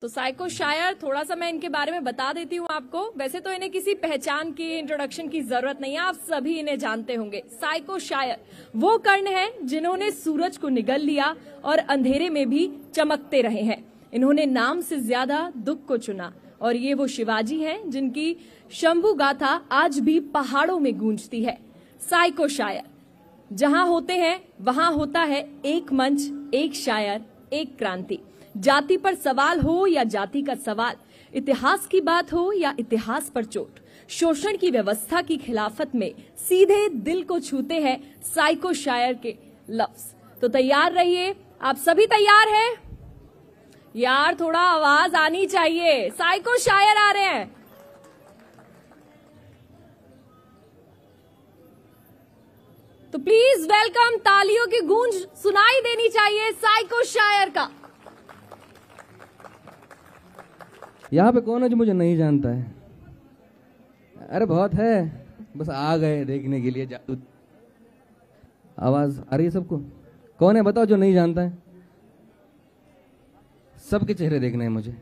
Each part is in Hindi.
तो साइको शायर, थोड़ा सा मैं इनके बारे में बता देती हूँ आपको। वैसे तो इन्हें किसी पहचान की, इंट्रोडक्शन की जरूरत नहीं है, आप सभी इन्हें जानते होंगे। साइको शायर वो कर्ण हैं जिन्होंने सूरज को निगल लिया और अंधेरे में भी चमकते रहे हैं। इन्होंने नाम से ज्यादा दुख को चुना और ये वो शिवाजी हैं जिनकी शंभू गाथा आज भी पहाड़ों में गूंजती है। साइको शायर जहां होते हैं वहां होता है एक मंच, एक शायर, एक क्रांति। जाति पर सवाल हो या जाति का सवाल, इतिहास की बात हो या इतिहास पर चोट, शोषण की व्यवस्था की खिलाफत में सीधे दिल को छूते हैं साइको शायर के लफ्ज। तो तैयार रहिए, आप सभी तैयार हैं? यार थोड़ा आवाज आनी चाहिए, साइको शायर आ रहे हैं। तो प्लीज वेलकम, तालियों की गूंज सुनाई देनी चाहिए साइको शायर का। यहाँ पे कौन है जो मुझे नहीं जानता है? अरे बहुत है, बस आ गए देखने के लिए। जादू आवाज आ रही है सबको? कौन है बताओ जो नहीं जानता है? सबके चेहरे देखने हैं मुझे।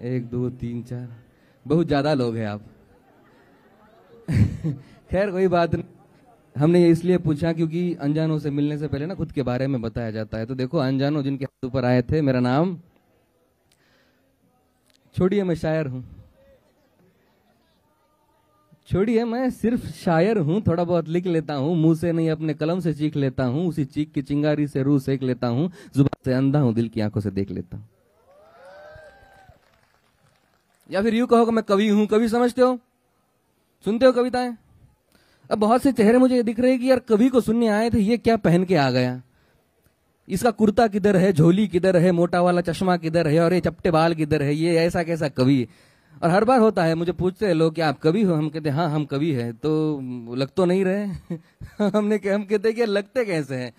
1 2 3 4, बहुत ज्यादा लोग हैं आप। खैर कोई बात नहीं, हमने ये इसलिए पूछा क्योंकि अनजानों से मिलने से पहले ना खुद के बारे में बताया जाता है। तो देखो अनजानों जिनके हाथ ऊपर आए थे, मेरा नाम छोड़िए, मैं शायर हूं। छोड़िए, मैं सिर्फ शायर हूं। थोड़ा बहुत लिख लेता हूं, मुंह से नहीं अपने कलम से चीख लेता हूं। उसी चीख की चिंगारी से रूह सेक लेता हूं। जुबान से अंधा हूं, दिल की आंखों से देख लेता हूं। या फिर यूं कहो कि मैं कवि हूं। कवि समझते हो? सुनते हो कविताएं? अब बहुत से चेहरे मुझे दिख रहे हैं कि यार कवि को सुनने आए थे, ये क्या पहन के आ गया, इसका कुर्ता किधर है, झोली किधर है, मोटा वाला चश्मा किधर है, और ये चपटे बाल किधर है, ये ऐसा कैसा कवि। और हर बार होता है, मुझे पूछते हैं लोग कि आप कवि हो? हम कहते हैं हाँ हम कवि हैं। तो लग तो नहीं रहे। हम कहते हैं कि लगते कैसे हैं?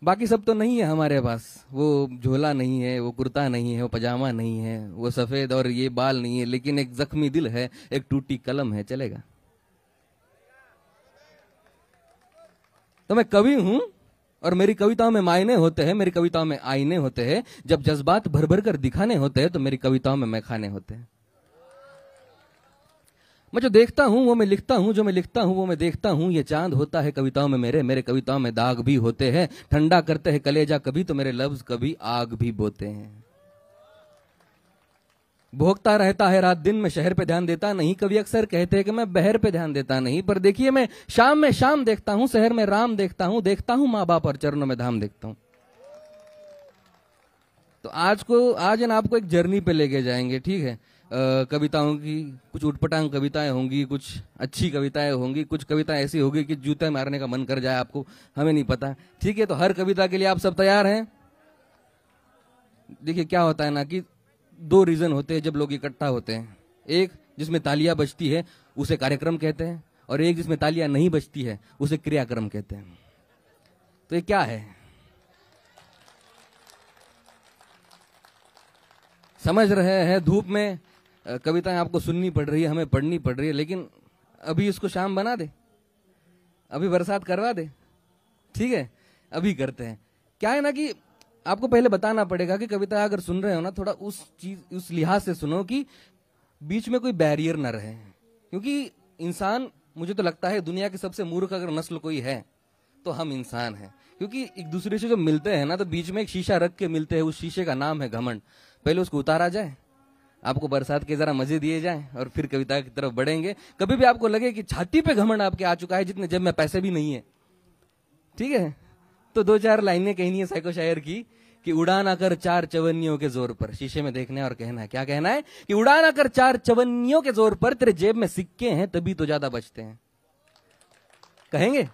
बाकी सब तो नहीं है हमारे पास। वो झोला नहीं है, वो कुर्ता नहीं है, वो पजामा नहीं है, वो सफेद और ये बाल नहीं है, लेकिन एक जख्मी दिल है, एक टूटी कलम है, चलेगा? तो मैं कवि हूं और मेरी कविताओं में मायने होते हैं, मेरी कविताओं में आईने होते हैं। जब जज्बात भर भर कर दिखाने होते हैं तो मेरी कविताओं में मैखाने होते हैं। मैं जो देखता हूं वो मैं लिखता हूं, जो मैं लिखता हूं वो मैं देखता हूं। ये चांद होता है कविताओं में मेरे, मेरे कविताओं में दाग भी होते हैं। ठंडा करते हैं कलेजा कभी तो मेरे लफ्ज कभी आग भी बोते हैं। भोगता रहता है रात दिन में, शहर पे ध्यान देता नहीं। कभी अक्सर कहते हैं कि मैं बहर पे ध्यान देता नहीं, पर देखिए मैं शाम में शाम देखता हूं, शहर में राम देखता हूं, देखता हूं माँ बाप और चरणों में धाम देखता हूं। तो आज ना आपको एक जर्नी पे लेके जाएंगे, ठीक है? कविताओं की कुछ उटपटांग कविताएं होंगी, कुछ अच्छी कविताएं होंगी, कुछ कविताएं ऐसी होगी कि जूते मारने का मन कर जाए आपको, हमें नहीं पता, ठीक है? तो हर कविता के लिए आप सब तैयार हैं? देखिए क्या होता है ना कि 2 रीजन होते हैं जब लोग इकट्ठा होते हैं। एक जिसमें तालियां बजती है उसे कार्यक्रम कहते हैं, और एक जिसमें तालियां नहीं बजती है उसे क्रियाक्रम कहते हैं। तो ये क्या है समझ रहे हैं? धूप में कविताएं आपको सुननी पड़ रही है, हमें पढ़नी पड़ रही है, लेकिन अभी इसको शाम बना दे, अभी बरसात करवा दे, ठीक है? अभी करते हैं। क्या है ना कि आपको पहले बताना पड़ेगा कि कविता अगर सुन रहे हो ना, थोड़ा उस लिहाज से सुनो कि बीच में कोई बैरियर ना रहे। क्योंकि इंसान, मुझे तो लगता है दुनिया की सबसे मूर्ख अगर नस्ल कोई है तो हम इंसान हैं। क्योंकि एक दूसरे से जब मिलते हैं ना तो बीच में एक शीशा रख के मिलते हैं, उस शीशे का नाम है घमंड। पहले उसको उतारा जाए, आपको बरसात के जरा मजे दिए जाए, और फिर कविता की तरफ बढ़ेंगे। कभी भी आपको लगे कि छाती पे घमंड आपके आ चुका है, जितने जेब में पैसे भी नहीं है, ठीक है, तो 2-4 लाइनें कहनी है साइको शायर की कि उड़ान आकर 4 चवन्नियों के जोर पर। शीशे में देखना है और कहना है, क्या कहना है? कि उड़ान आकर 4 चवन्नियों के जोर पर, तेरे जेब में सिक्के हैं तभी तो ज्यादा बचते हैं। कहेंगे?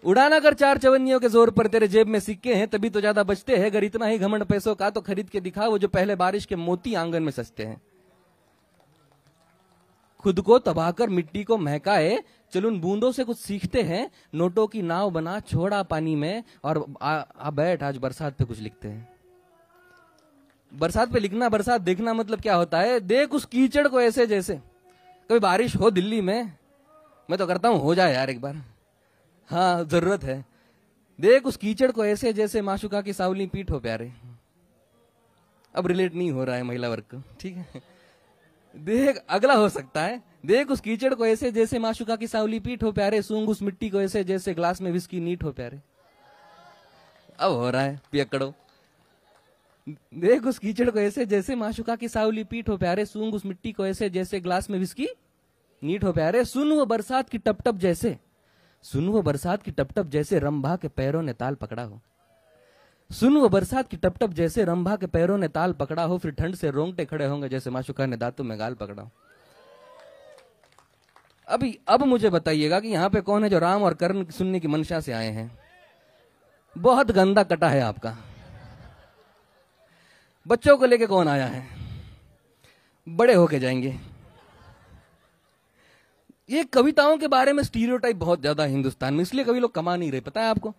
उड़ान आकर 4 चवन्नियों के जोर पर, तेरे जेब में सिक्के हैं तभी तो ज्यादा बचते हैं। अगर इतना ही घमंड पैसों का तो खरीद के दिखा वो जो पहले बारिश के मोती आंगन में सजते हैं। खुद को तबाहकर मिट्टी को महकाए, चल उन बूंदों से कुछ सीखते हैं। नोटों की नाव बना छोड़ा पानी में, और आ बैठ आज बरसात पे कुछ लिखते हैं। बरसात पे लिखना, बरसात देखना मतलब क्या होता है? देख उस कीचड़ को ऐसे जैसे कभी बारिश हो दिल्ली में, मैं तो करता हूं हो जाए यार एक बार, हाँ जरूरत है। देख उस कीचड़ को ऐसे जैसे माशुका की सावली पीठ हो प्यारे। अब रिलेट नहीं हो रहा है महिला वर्ग को, ठीक है। देख अगला हो सकता है, देख उस कीचड़ को ऐसे जैसे माशुका की सावली पीठ हो प्यारे, सूंघ उस मिट्टी को ऐसे जैसे ग्लास में विस्की नीट हो प्यारे। अब हो रहा है पियकड़ो। देख उस कीचड़ को ऐसे जैसे माशुका की सावली पीठ हो प्यारे, सूंघ उस मिट्टी को ऐसे जैसे ग्लास में विस्की नीट हो प्यारे। सुन वो बरसात की टप टप जैसे, सुन वो बरसात की टप टप जैसे रंभा के पैरों ने ताल पकड़ा हो। सुन वो बरसात की टप टप जैसे रंभा के पैरों ने ताल पकड़ा हो, फिर ठंड से रोंगटे खड़े होंगे जैसे माशुका ने दांतों में गाल पकड़ा हो। अभी अब मुझे बताइएगा कि यहाँ पे कौन है जो राम और कर्ण सुनने की मंशा से आए हैं। बहुत गंदा कटा है आपका। बच्चों को लेके कौन आया है? बड़े होके जाएंगे। ये कविताओं के बारे में स्टीरियोटाइप बहुत ज्यादा है हिंदुस्तान में, इसलिए कभी लोग कमा नहीं रहे, पता है आपको।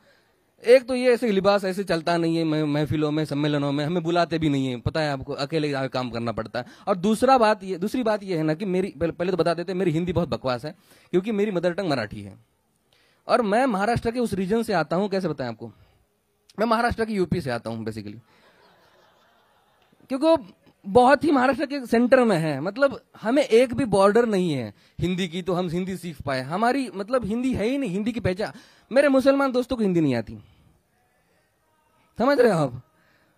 एक तो ये ऐसे लिबास ऐसे चलता नहीं है, महफिलों में सम्मेलनों में हमें बुलाते भी नहीं है, पता है आपको, अकेले काम करना पड़ता है। और दूसरी बात ये है ना कि मेरी पहले तो बता देते, मेरी हिंदी बहुत बकवास है क्योंकि मेरी मदर टंग मराठी है और मैं महाराष्ट्र के उस रीजन से आता हूं। कैसे बताएं आपको, मैं महाराष्ट्र की यूपी से आता हूं बेसिकली, क्योंकि वो बहुत ही महाराष्ट्र के सेंटर में है। मतलब हमें एक भी बॉर्डर नहीं है हिंदी की, तो हम हिंदी सीख पाए। हमारी मतलब हिंदी है ही नहीं, हिंदी की पहचान। मेरे मुसलमान दोस्तों को हिंदी नहीं आती, समझ रहे हो आप।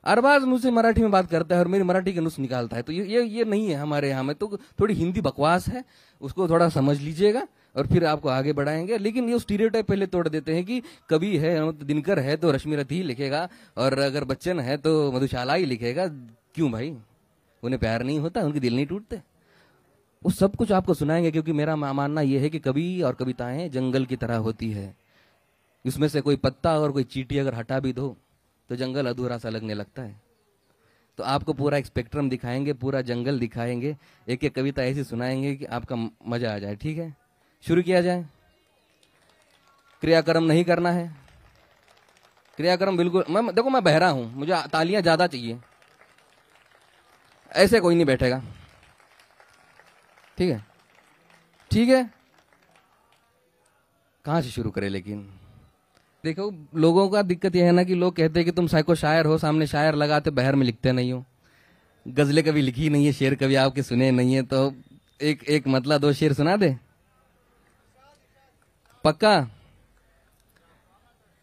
अरबाज मुझसे मराठी में बात करता है और मेरी मराठी के नुस्ख निकालता है, तो ये नहीं है हमारे यहाँ में। तो थोड़ी हिंदी बकवास है, उसको थोड़ा समझ लीजिएगा और फिर आपको आगे बढ़ाएंगे। लेकिन ये स्टीरियोटाइप पहले तोड़ देते हैं कि कवि है दिनकर है तो रश्मि रथी लिखेगा, और अगर बच्चन है तो मधुशाला ही लिखेगा। क्यों भाई, उन्हें प्यार नहीं होता, उनके दिल नहीं टूटते? वो सब कुछ आपको सुनाएंगे, क्योंकि मेरा मानना यह है कि कवि और कविताएं जंगल की तरह होती है। इसमें से कोई पत्ता और कोई चींटी अगर हटा भी दो तो जंगल अधूरा सा लगने लगता है। तो आपको पूरा एक स्पेक्ट्रम दिखाएंगे, पूरा जंगल दिखाएंगे, एक एक कविता ऐसी सुनाएंगे कि आपका मजा आ जाए। ठीक है, शुरू किया जाए। क्रियाक्रम नहीं करना है, क्रियाक्रम बिल्कुल। देखो मैं बहरा हूं, मुझे तालियां ज्यादा चाहिए, ऐसे कोई नहीं बैठेगा। ठीक है, ठीक है। कहां से शुरू करें? लेकिन देखो लोगों का दिक्कत यह है ना कि लोग कहते हैं कि तुम साइको शायर हो, सामने शायर लगाते बहर में लिखते नहीं हो। गजलें कभी लिखी नहीं है, शेर कभी आपके सुने नहीं है, तो एक मतलब दो शेर सुना दे। पक्का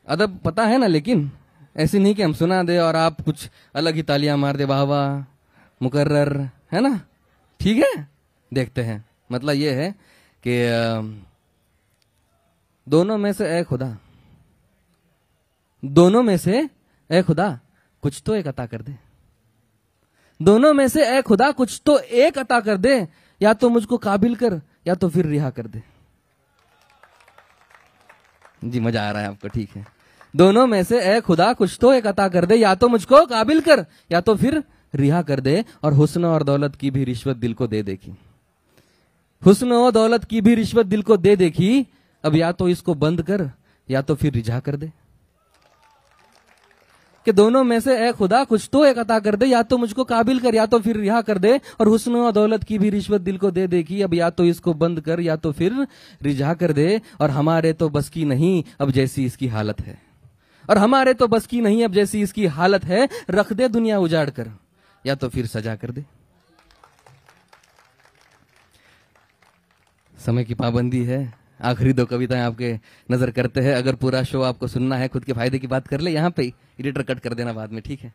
अदब पता है ना, लेकिन ऐसे नहीं कि हम सुना दे और आप कुछ अलग ही तालियां मार दे, वाह वाह मुकर्रर, है ना। ठीक है, देखते हैं। मतलब ये है कि दोनों में से ए खुदा, दोनों में से ए खुदा कुछ तो एक अता कर दे, दोनों में से ए खुदा कुछ तो एक अता कर दे, या तो मुझको काबिल कर या तो फिर रिहा कर दे। जी मजा आ रहा है आपको? ठीक है। दोनों में से ए खुदा कुछ तो एक अता कर दे, या तो मुझको काबिल कर या तो फिर रिहा कर दे। और हुस्न और दौलत की भी रिश्वत दिल को दे देखी, हुस्न और दौलत की भी रिश्वत दिल को दे देखी, अब या तो इसको बंद कर या तो फिर रिझा कर दे। कि दोनों में से ए खुदा कुछ तो एक अता कर दे, या तो मुझको काबिल कर या तो फिर रिहा कर दे। और हुस्न और दौलत की भी रिश्वत दिल को दे देखी, अब या तो इसको बंद कर या तो फिर रिझा कर दे। और हमारे तो बस की नहीं अब जैसी इसकी हालत है, और हमारे तो बस की नहीं अब जैसी इसकी हालत है, रख दे दुनिया उजाड़ कर या तो फिर सजा कर दे। समय की पाबंदी है, आखिरी दो कविताएं आपके नजर करते हैं। अगर पूरा शो आपको सुनना है, खुद के फायदे की बात कर ले, यहाँ पे एडिटर कट कर देना बाद में, ठीक है।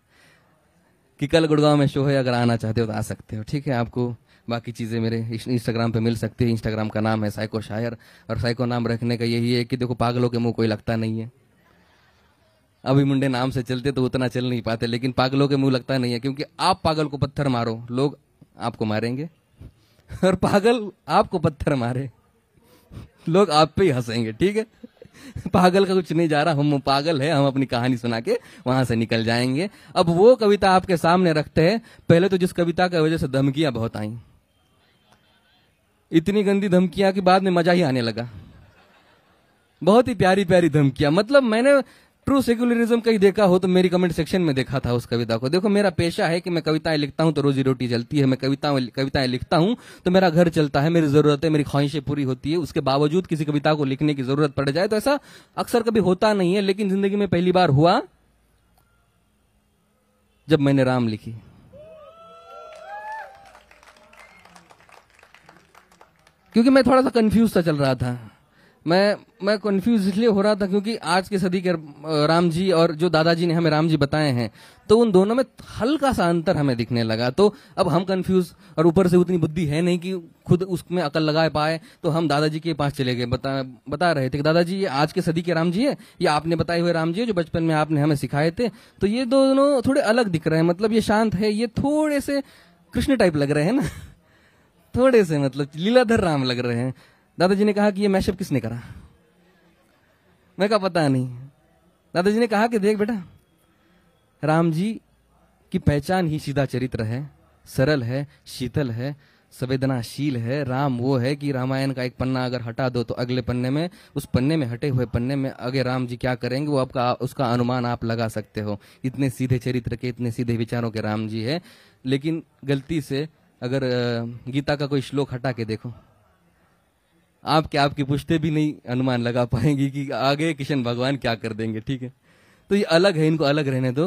कि कल गुड़गांव में शो है, अगर आना चाहते हो तो आ सकते हो, ठीक है। आपको बाकी चीजें मेरे इंस्टाग्राम पे मिल सकती है। इंस्टाग्राम का नाम है साइको शायर, और साइको नाम रखने का यही है कि देखो पागलों के मुंह कोई लगता नहीं है। अभी मुंडे नाम से चलते तो उतना चल नहीं पाते, लेकिन पागलों के मुंह लगता नहीं है, क्योंकि आप पागल को पत्थर मारो लोग आपको मारेंगे, और पागल आपको पत्थर मारे लोग आप पे ही हंसेंगे, ठीक है। पागल का कुछ नहीं जा रहा, हम पागल है, हम अपनी कहानी सुना के वहां से निकल जाएंगे। अब वो कविता आपके सामने रखते हैं। पहले तो जिस कविता की वजह से धमकियां बहुत आई, इतनी गंदी धमकियां कि बाद में मजा ही आने लगा। बहुत ही प्यारी प्यारी धमकियां, मतलब मैंने ट्रू सेक्युलरिज्म कहीं देखा हो तो मेरी कमेंट सेक्शन में देखा था उस कविता को। देखो मेरा पेशा है कि मैं कविताएं लिखता हूं तो रोजी रोटी चलती है, मैं कविताएं लिखता हूं तो मेरा घर चलता है, मेरी जरूरतें मेरी ख्वाहिशें पूरी होती है। उसके बावजूद किसी कविता को लिखने की जरूरत पड़ जाए तो ऐसा अक्सर कभी होता नहीं है, लेकिन जिंदगी में पहली बार हुआ जब मैंने राम लिखी। क्योंकि मैं थोड़ा सा कंफ्यूज सा चल रहा था। मैं कंफ्यूज इसलिए हो रहा था क्योंकि आज के सदी के राम जी और जो दादाजी ने हमें राम जी बताए हैं, तो उन दोनों में हल्का सा अंतर हमें दिखने लगा। तो अब हम कंफ्यूज, और ऊपर से उतनी बुद्धि है नहीं कि खुद उसमें अकल लगा पाए, तो हम दादाजी के पास चले गए। बता रहे थे कि दादाजी ये आज के सदी के राम जी है, ये आपने बताए हुए राम जी है जो बचपन में आपने हमें सिखाए थे। तो ये दोनों थोड़े अलग दिख रहे हैं, मतलब ये शांत है, ये थोड़े से कृष्ण टाइप लग रहे हैं ना, थोड़े से मतलब लीलाधर राम लग रहे हैं। दादाजी ने कहा कि ये मैशअप किसने करा? मैं कहा पता नहीं। दादाजी ने कहा कि देख बेटा, राम जी की पहचान ही सीधा चरित्र है, सरल है, शीतल है, संवेदनाशील है। राम वो है कि रामायण का एक पन्ना अगर हटा दो तो अगले पन्ने में, उस पन्ने में हटे हुए पन्ने में आगे राम जी क्या करेंगे वो आपका उसका अनुमान आप लगा सकते हो। इतने सीधे चरित्र के, इतने सीधे विचारों के राम जी है। लेकिन गलती से अगर गीता का कोई श्लोक हटा के देखो, आपकी पुश्ते भी नहीं अनुमान लगा पाएंगी कि आगे कृष्ण भगवान क्या कर देंगे। ठीक है, तो ये अलग है, इनको अलग रहने दो।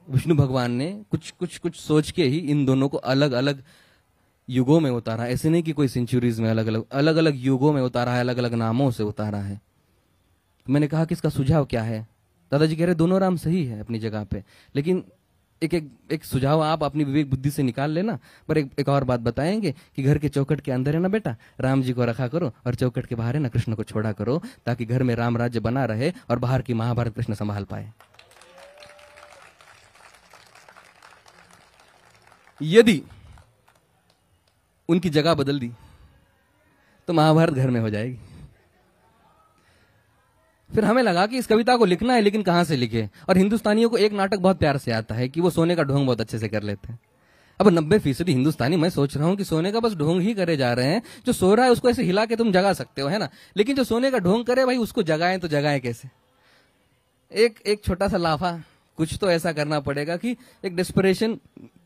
विष्णु भगवान ने कुछ सोच के ही इन दोनों को अलग अलग युगों में उतारा। ऐसे नहीं कि कोई सेंचुरीज में, अलग अलग युगों में उतारा है, अलग अलग नामों से उतारा है। मैंने कहा कि इसका सुझाव क्या है? दादाजी कह रहे दोनों राम सही है अपनी जगह पे, लेकिन एक सुझाव आप अपनी विवेक बुद्धि से निकाल लेना। पर एक और बात बताएंगे कि घर के चौखट के अंदर है ना बेटा, राम जी को रखा करो, और चौखट के बाहर है ना कृष्ण को छोड़ा करो, ताकि घर में राम राज्य बना रहे और बाहर की महाभारत कृष्ण संभाल पाए। यदि उनकी जगह बदल दी तो महाभारत घर में हो जाएगी। फिर हमें लगा कि इस कविता को लिखना है, लेकिन कहां से लिखे? और हिंदुस्तानियों को एक नाटक बहुत प्यार से आता है कि वो सोने का ढोंग बहुत अच्छे से कर लेते हैं। अब 90% हिंदुस्तानी, मैं सोच रहा हूं कि सोने का बस ढोंग ही करे जा रहे हैं। जो सो रहा है उसको ऐसे हिला के तुम जगा सकते हो, है ना, लेकिन जो सोने का ढोंग करे भाई उसको जगाएं तो जगाएं कैसे? एक छोटा सा लाफा कुछ तो ऐसा करना पड़ेगा कि एक डेस्परेशन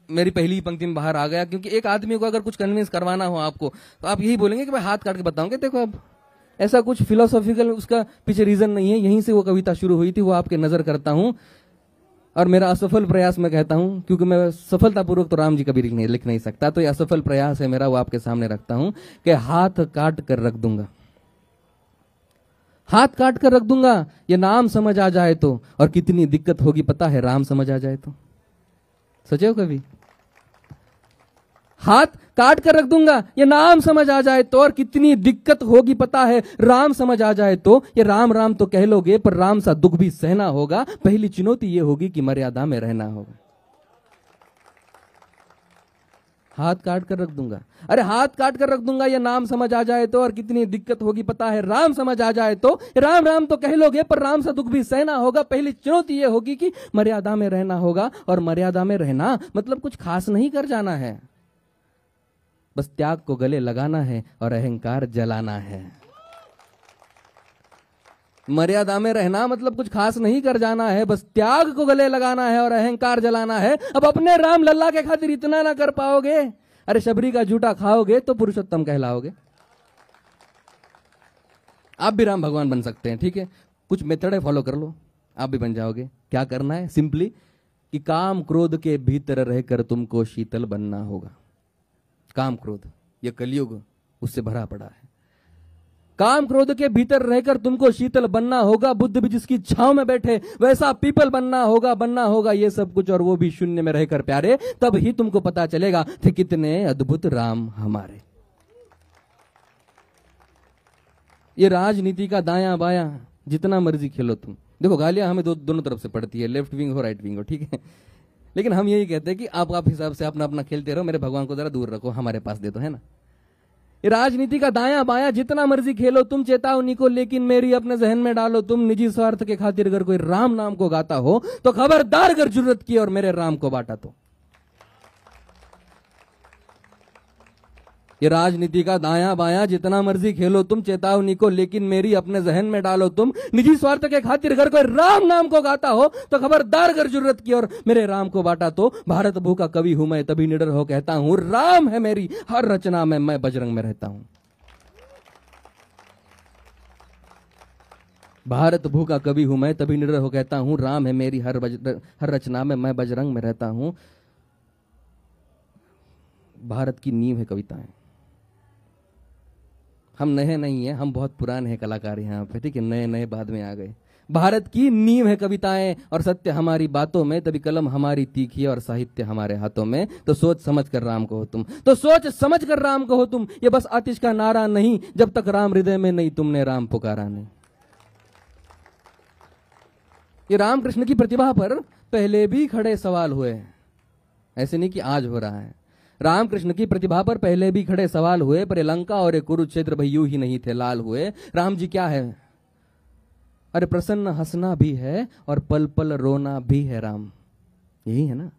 मेरी पहली पंक्ति में बाहर आ गया। क्योंकि एक आदमी को अगर कुछ कन्विंस करवाना हो आपको, तो आप यही बोलेंगे कि मैं हाथ काट के बताऊंगा। देखो, अब ऐसा कुछ फिलोसॉफिकल उसका पीछे रीजन नहीं है, यहीं से वो कविता शुरू हुई थी, वो आपके नजर करता हूं। और मेरा असफल प्रयास मैं कहता हूं, क्योंकि मैं सफलतापूर्वक तो राम जी कभी लिख नहीं सकता, तो ये असफल प्रयास है मेरा, वो आपके सामने रखता हूं कि हाथ काट कर रख दूंगा, हाथ काट कर रख दूंगा, ये नाम समझ आ जाए तो। और कितनी दिक्कत होगी पता है राम समझ आ जाए तो। सोचे हो कभी? हाथ काट कर रख दूंगा, ये नाम समझ आ जाए तो, और कितनी दिक्कत होगी पता है राम समझ आ जाए तो। ये राम राम तो कह लोगे, पर राम सा दुख भी सहना होगा। पहली चुनौती ये होगी कि मर्यादा में रहना होगा। हाथ काट कर रख दूंगा, अरे हाथ काट कर रख दूंगा, ये नाम समझ आ जाए तो, और कितनी दिक्कत होगी पता है राम समझ आ जाए तो। राम राम तो कह लोगे, पर राम सा दुख भी सहना होगा। पहली चुनौती ये होगी कि मर्यादा में रहना होगा। और मर्यादा में रहना मतलब कुछ खास नहीं कर जाना है, बस त्याग को गले लगाना है और अहंकार जलाना है। मर्यादा में रहना मतलब कुछ खास नहीं कर जाना है, बस त्याग को गले लगाना है और अहंकार जलाना है। अब अपने राम लल्ला के खातिर इतना ना कर पाओगे, अरे शबरी का जूठा खाओगे तो पुरुषोत्तम कहलाओगे। आप भी राम भगवान बन सकते हैं, ठीक है, कुछ मेथड है, फॉलो कर लो, आप भी बन जाओगे। क्या करना है? सिंपली कि काम क्रोध के भीतर रहकर तुमको शीतल बनना होगा। काम क्रोध, ये कलयुग उससे भरा पड़ा है। काम क्रोध के भीतर रहकर तुमको शीतल बनना होगा। बुद्ध भी जिसकी छांव में बैठे वैसा पीपल बनना होगा ये सब कुछ, और वो भी शून्य में रहकर प्यारे। तब ही तुमको पता चलेगा थे कितने अद्भुत राम हमारे। ये राजनीति का दायां बायां जितना मर्जी खेलो तुम। देखो, गालियां हमें दोनों तरफ से पड़ती है, लेफ्ट विंग हो राइट विंग हो, ठीक है, लेकिन हम यही कहते हैं कि आप हिसाब से अपना अपना खेलते रहो, मेरे भगवान को जरा दूर रखो, हमारे पास दे दो, है ना। ये राजनीति का दायां बायां जितना मर्जी खेलो तुम, चेतावनी को लेकिन मेरी अपने जहन में डालो तुम। निजी स्वार्थ के खातिर अगर कोई राम नाम को गाता हो तो खबरदार अगर जरूरत की और मेरे राम को बांटा तो। ये राजनीति का दायां बायां जितना मर्जी खेलो तुम, चेतावनी को लेकिन मेरी अपने जहन में डालो तुम। निजी स्वार्थ के खातिर अगर कोई राम नाम को गाता हो तो खबरदार अगर जरूरत की और मेरे राम को बांटा तो। भारत भू का कवि हूं मैं, तभी निडर हो कहता हूं राम है मेरी हर रचना में, मैं बजरंग में रहता हूं। भारत भू का कवि हूं मैं, तभी निडर हो कहता हूं राम है मेरी हर रचना में, मैं बजरंग में रहता हूं। भारत की नींव है कविताएं, हम नए नहीं हैं, हम बहुत पुराने हैं कलाकार यहाँ पे, ठीक है। नए नए बाद में आ गए। भारत की नींव है कविताएं और सत्य हमारी बातों में, तभी कलम हमारी तीखी और साहित्य हमारे हाथों में। तो सोच समझ कर राम कहो तुम, तो सोच समझ कर राम कहो तुम। ये बस आतिश का नारा नहीं, जब तक राम हृदय में नहीं तुमने राम पुकारा नहीं। ये रामकृष्ण की प्रतिभा पर पहले भी खड़े सवाल हुए हैं, ऐसे नहीं कि आज हो रहा है। रामकृष्ण की प्रतिभा पर पहले भी खड़े सवाल हुए, पर लंका और ये कुरुक्षेत्र भाई यूं ही नहीं थे लाल हुए। राम जी क्या है? अरे प्रसन्न हंसना भी है और पल पल रोना भी है राम, यही है ना।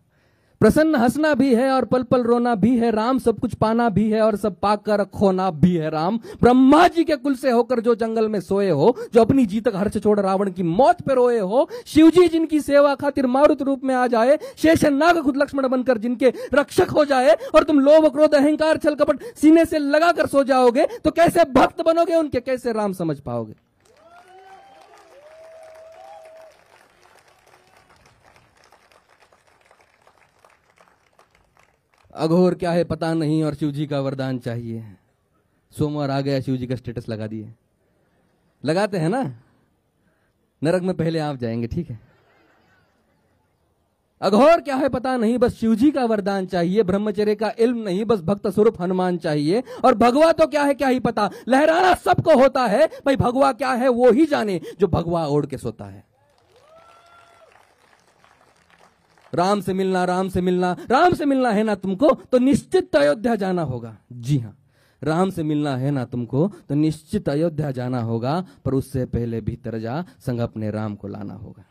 प्रसन्न हंसना भी है और पल पल रोना भी है राम, सब कुछ पाना भी है और सब पाकर खोना भी है राम। ब्रह्मा जी के कुल से होकर जो जंगल में सोए हो, जो अपनी जी तक हर्ष छोड़ रावण की मौत पे रोए हो, शिव जी जिनकी सेवा खातिर मारुत रूप में आ जाए, शेषनाग खुद लक्ष्मण बनकर जिनके रक्षक हो जाए, और तुम लोभ क्रोध अहंकार छल कपट सीने से लगाकर सो जाओगे, तो कैसे भक्त बनोगे उनके, कैसे राम समझ पाओगे? अघोर क्या है पता नहीं और शिव जी का वरदान चाहिए। सोमवार आ गया, शिव जी का स्टेटस लगा दिए, लगाते हैं ना। नरक में पहले आप जाएंगे, ठीक है। अघोर क्या है पता नहीं, बस शिव जी का वरदान चाहिए। ब्रह्मचर्य का इल्म नहीं, बस भक्त स्वरूप हनुमान चाहिए। और भगवा तो क्या है क्या ही पता, लहराना सबको होता है भाई। भगवा क्या है वो ही जाने जो भगवा ओढ़ के सोता है। राम से मिलना, राम से मिलना, राम से मिलना है ना तुमको, तो निश्चित अयोध्या जाना होगा। जी हाँ, राम से मिलना है ना तुमको, तो निश्चित अयोध्या जाना होगा। पर उससे पहले भीतर जा, संग अपने राम को लाना होगा।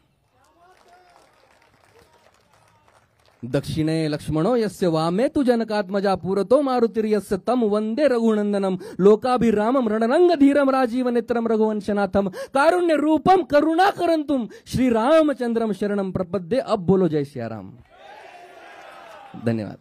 दक्षिणे लक्ष्मणो यस्य वामे तु जनकात्मजा पुरतो मारुतिर्यस्य तम वंदे रघुनंदनम लोकाभिरामम रणरंग धीरम राजीव नेत्रम रघुवंशनाथम कारुण्य रूपम करुणा करंतुम श्री रामचंद्रम शरणम प्रपद्ये। अब बोलो जय सिया राम। धन्यवाद।